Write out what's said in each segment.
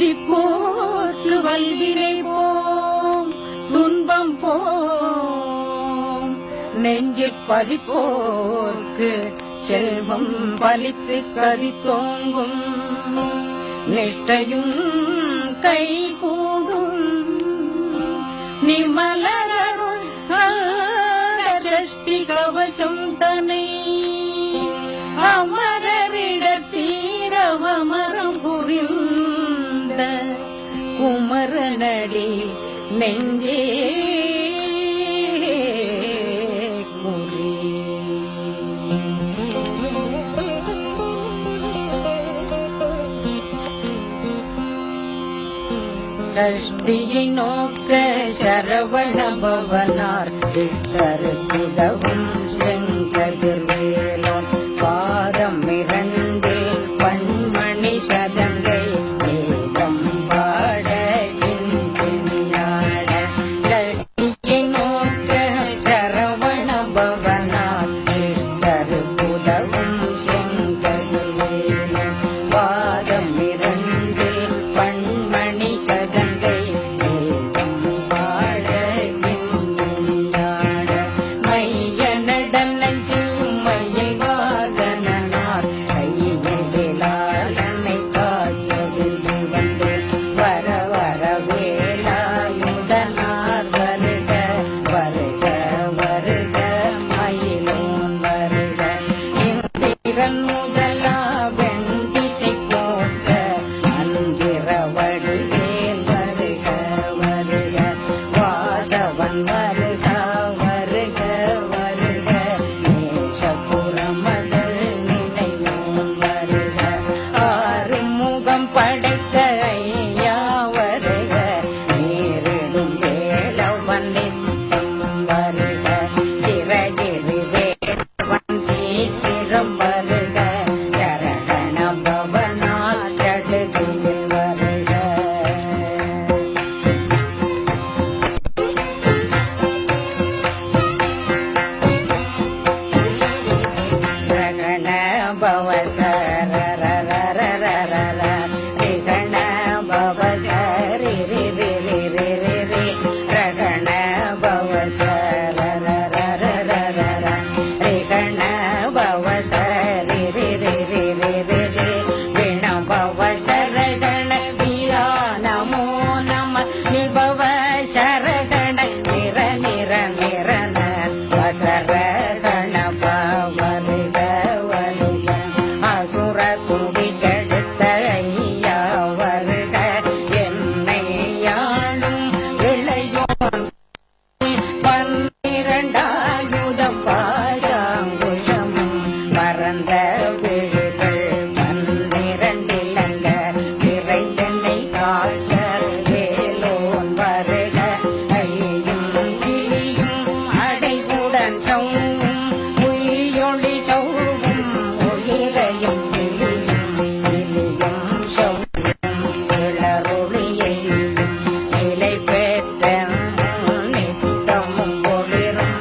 துதிப்போர்க்கு வல்வினை போம், துன்பம் போம், நெஞ்சிற் பதிப்போர்க்கு செல்வம் பலித்து கதி தோங்கும், நிஷ்டையும் கை கூடும், நிமலருள் சஷ்டி கவசம் தனை அமரரிடத்தீரவமரம் புரிந்த குமரனடி நெஞ்சே குறி. சஷ்டியை நோக்க சரவண பவனார் சித்தருக்கு உதவும் செங்கதிர்வேலோன் பாதம் இரண்டே பன்மணி சதங்கை வேதம் பாட பின்னாட. சஷ்டியை நோக்க சரவண பவனார் சித்தருக்கு உதவும் செங்கதிர்வேலோன் பாதம் இரண்டே பன்மணி சதங்கை வேதம் பாட பின்னாட. மைய நடனம் மயில் வாகனார் கையில் வேளாளனை காத்தது வந்து வர வர வேலாயுதனார் வருக வருக வருக மயிலோன் வருக. இந்திரன் முதலா வெண்டிசை போட்ட அந்திர வடிவேல் வருக வருக. வாசவன் வருக வருக வருக. நேசபுரமகள் நினைவோன் வருக. ஆறுமுகம் படைத்த ஐயா வருக. நேரிடும் வேலவன் நித்தம் வருக. சிறகிரி வேலவன் சீக்கிரம் வருக. சரகண பவனா சடுதியில் வருக. ரகண பவ சரரரரரரர. ரிகண பவ சரி ரி ரி ரி ரி ரி ரி. ரகண பவ சரரரரரரர. ரிகண பவ சரி ரி ரி ரி ரி ரி ரி. விண பவ சரகண வீரா நமோ நம. நிபவ சரகண நிர நிர நிரன வசரகண வருக வருக. அசுர துடி கெடுத்த ஐயா வருக. என்னை யாழும் இளையோன் பன்னிரண்டாயுதம் பாசாங்குஷம் பரந்த விழிகள் பன்னிரண்டிலங்க விரைந்தென்னை காக்க வேலோன் வருக. ஐயும் கிளியும் அடைவுடன் சௌவும் உயிரொளி சௌவும் உயிரையும் கிளியும் கிளியும் சௌவும் இளரொளியையும் நிலை பெற்ற நித்தமும் பொழிரும்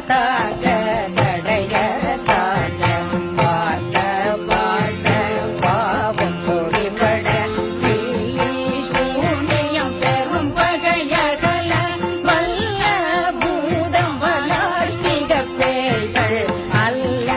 தாங்க தடையற தாங்க பார்த்த பார்த்த பாவம் பொடிபட சூனியம் பெரும் பகையகல வல்ல பூதம் வளார்த்திக பேய்கள் அல்ல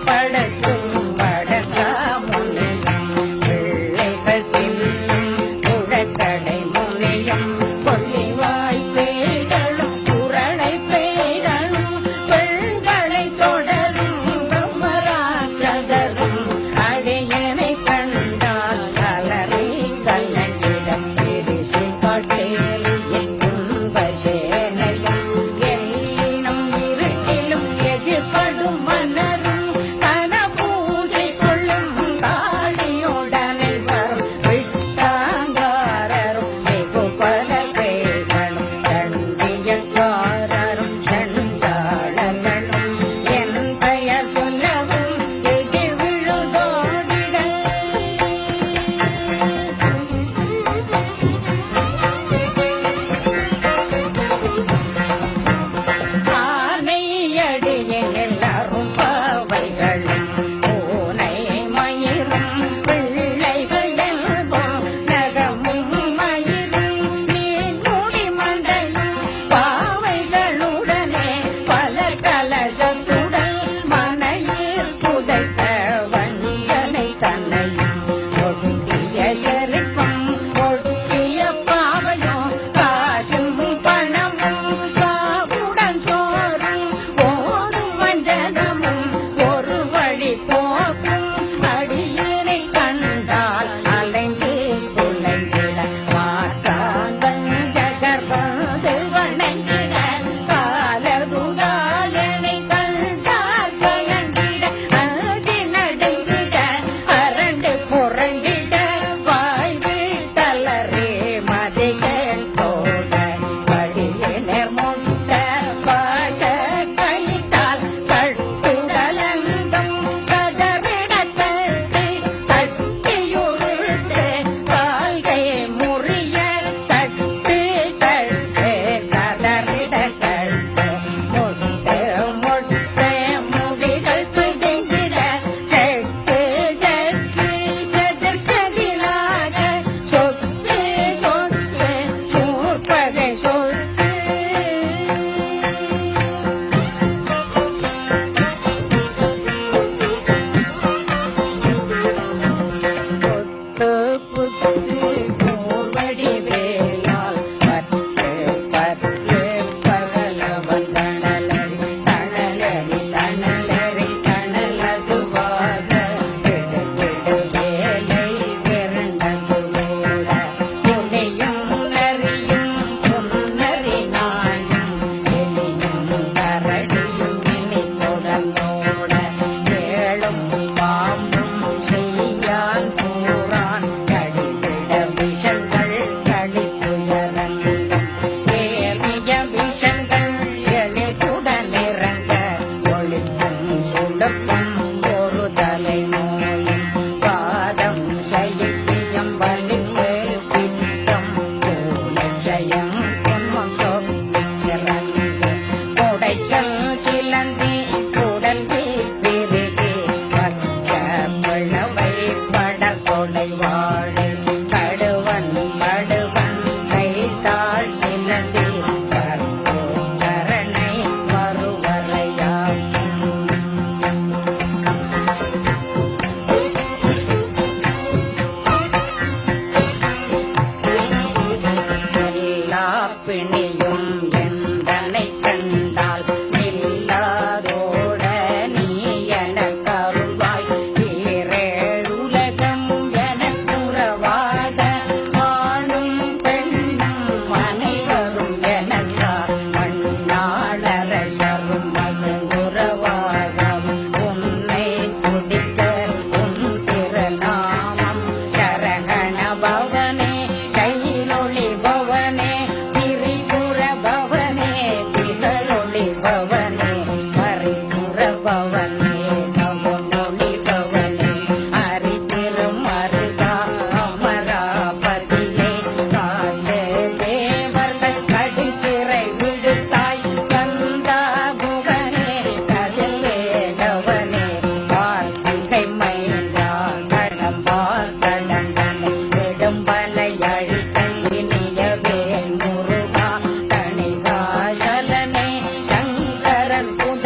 படக்கும் வடங்கா முனியம் பிள்ளைகள் தின்னும் குழக்கடை முனியம் கொல்லிவாய் பேய்களும் குரளை பேய்களும் பெண்கள்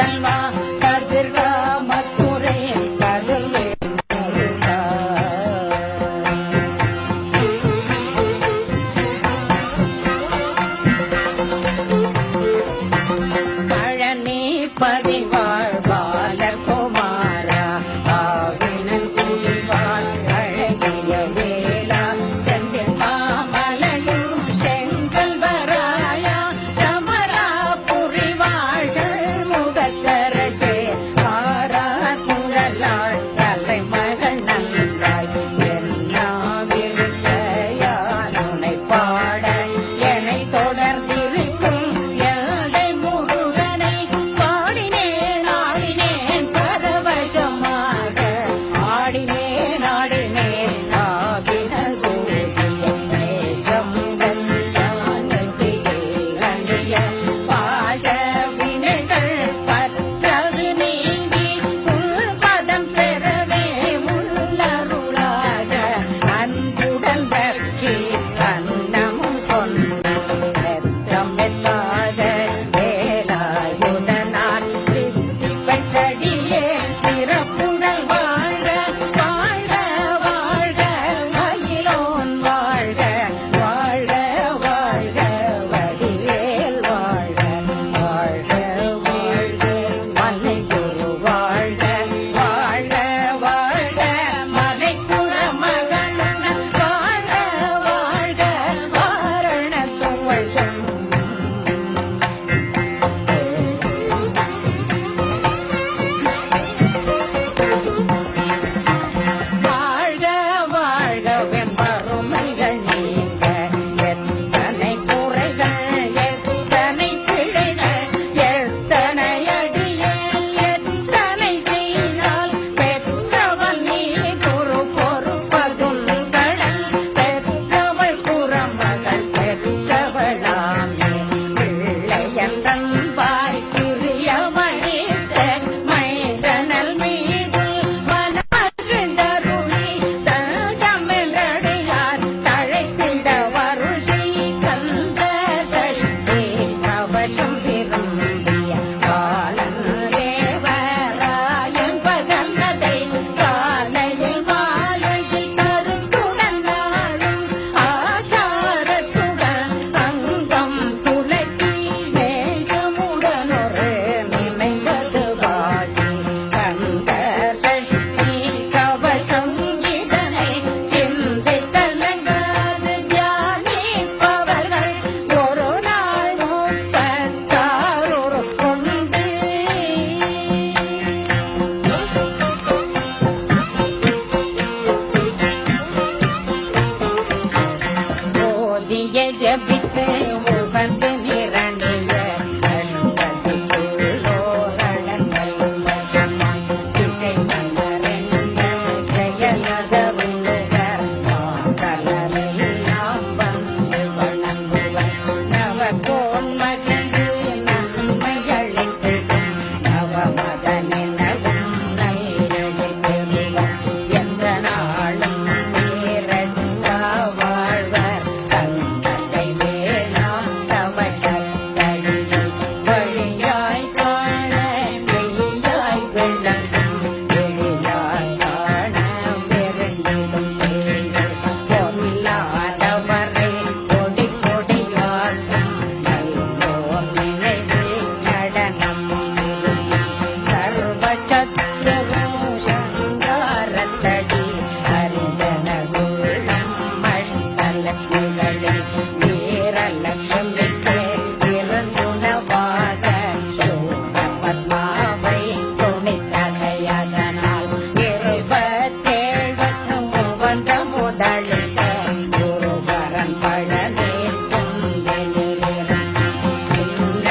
முதல்வா கதிர்வா மத்துரை கதிர்வே பழனி பதிவாழ் பாலகுமாரா ஆவினன் குடிவாழ் அழகிய வேளா செந்தில் மாமலையும் செங்கல்வராயா சமரா புரிவாழ்கள் முகத்தரசே ஆரா குழலாள் தலைமகள் நன்றாய் எல்லாவிருந்த யானுனை பாட என்னை தொடர்ந்திருக்கும் எல்லை முருகனை பாடினேன் ஆடினேன் பரவசமாக ஆடினேன் ஆடினேன் ஆகினல் கூடிய நேசம் அணிய பாச வினைகள் பற்றது நீங்கி உள்பதம் பெறவே உள்ளருளாக அன்புடன் பற்றி அன்னமும் சொன்னம் எத்தாத வேலாயுதனார் திருத்தி பெற்றடியே சிறப்புடன் வாழ்க வாழ்க வாழ்க மகிழோன் வாழ்க வாழ்க வாழ்க வடிவேல் வாழ்க வாழ்க வாழ்க மலை குரு வாழ்க வாழ்க வாழ்க மலைக்குற மகனுடன் வாழ்க வாழ்க வாரண துவசம் வாழ்க வாழ்க வெம்பருமைகள் நீங்க எத்தனை குறைகள் எத்தனை பிழைகள் எத்தனை அடியேல் எத்தனை செய்தால் பெற்றவள் நீ பொறுப்பதும் கடல் பெற்றவள் புறமகள் பெற்றவளாமே பிள்ளையன்றன் பாய் பிரியமணித்த மைதனல் மீது மனமகிழ்ந்தருளி தஞ்சமென்றடியார் தழைத்திட வருஷி கந்த சஷ்டி கவசம் விரும்பிய காலன் தேவராயன் பகந்ததை காலையில் மாலையில் கருத்துடன் நாளும் ஆச்சாரத்துடன் அங்கம் துலக்கி நேசமுடனொரு நினைவதுவாகி கந்த சஷ்டி கவசம் இதனை சிந்தித்தலங்காது தியானிப்பவர்கள் ஒரு நாள் 36 கொண்டு ஓதிய ஜபித்து உகந்து நிரணிய அஷ்டதிக்குள்ளோரடங்கள் வசமாய் திசை மலரென்ற செயலதருளுவர் மாதலரெல்லாம் வந்து வணங்குவர் நவகோன் மகிழ்ந்து நன்மை அளித்திடும் நவமதனினவும் நல்லெழி பெறுவர் எந்த நாளும் நேரடியா வாழ்வர் தந்தை வேளாம் தவசத்தடியில் வழியாய் காண மெய்யாய் விளங்கும் எழிலாய் காண வெறுண்டிடும் பேய்கள் பொல்லாதவரை கொடி கொடியாக்கும் நல்லோர் நினைவில் நடனம் சர்வ சத்ருவும் சங்காரத்தடி அறிந்தனகுள்ளம் அஷ்டலட்சுமிகளில் வீரலட்சுமிக்கு இருந்துணவாக சூர பத்மாவை துணித்தகையதனால் 27 முதலிட்ட குருவரன் பழனி குந்தினிலிருக்கும் சின்ன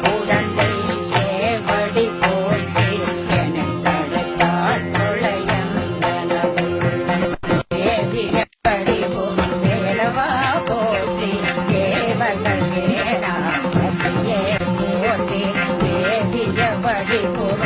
குழந்தை சேவடி போட்டி எனத் தடுத்தாள் நுழையந்தனகுள்ள தேவிய படிவும் வேலவா போட்டி தேவர்கள் சேரா போட்டி தேவிய படிவும்